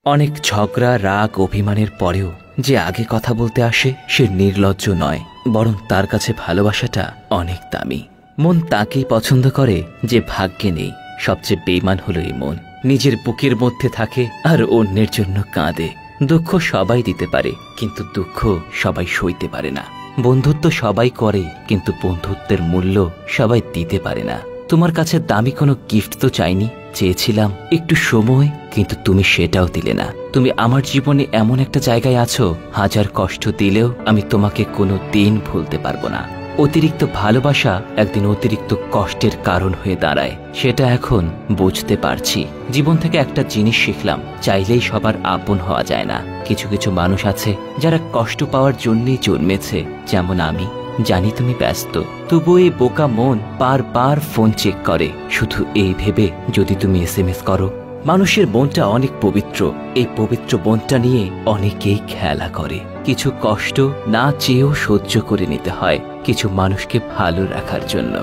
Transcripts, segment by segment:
অনেক ঝগড়া রাগ অভিমানের পরেও যে আগে কথা বলতে আসে সে নির্লজ্জ নয়, বরং তার কাছে ভালোবাসাটা অনেক দামি। মন তাকেই পছন্দ করে যে ভাগ্যে নেই। সবচেয়ে বেঈমান হলো এই মন, নিজের বুকের মধ্যে থাকে আর অন্যের জন্য কাঁদে। দুঃখ সবাই দিতে পারে, কিন্তু দুঃখ সবাই সইতে পারে না। বন্ধুত্ব সবাই করে, কিন্তু বন্ধুত্বের মূল্য সবাই দিতে পারে না। তোমার কাছে দামি কোনো গিফট তো চাইনি, চেয়েছিলাম একটু সময়, কিন্তু তুমি সেটাও দিলে না। তুমি আমার জীবনে এমন একটা জায়গায় আছো, হাজার কষ্ট দিলেও আমি তোমাকে কোনো দিন ভুলতে পারবো না। অতিরিক্ত ভালোবাসা একদিন অতিরিক্ত কষ্টের কারণ হয়ে দাঁড়ায়, সেটা এখন বুঝতে পারছি। জীবন থেকে একটা জিনিস শিখলাম, চাইলেই সবার আপন হওয়া যায় না। কিছু কিছু মানুষ আছে যারা কষ্ট পাওয়ার জন্যই জন্মেছে, যেমন আমি। জানি তুমি ব্যস্ত, তবু এই বোকা মন বারবার ফোন চেক করে, শুধু এই ভেবে যদি তুমি SMS করো। মানুষের মনটা অনেক পবিত্র, এই পবিত্র মনটা নিয়ে অনেকেই খেলা করে। কিছু কষ্ট না চেয়েও সহ্য করে নিতে হয় কিছু মানুষকে ভালো রাখার জন্য।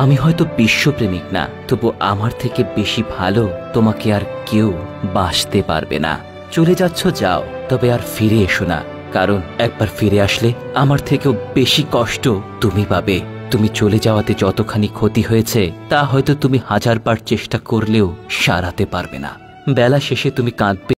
আমি হয়তো বিশ্বপ্রেমিক না, তবু আমার থেকে বেশি ভালো তোমাকে আর কেউ বাসতে পারবে না। চলে যাচ্ছ যাও, তবে আর ফিরে এসো না, কারণ একবার ফিরে আসলে আমার থেকেও বেশি কষ্ট তুমি পাবে। তুমি চলে যাওয়াতে যতখানি ক্ষতি হয়েছে তা হয়তো তুমি 1000বার চেষ্টা করলেও সারাতে পারবে না। বেলা শেষে তুমি কাঁদবে।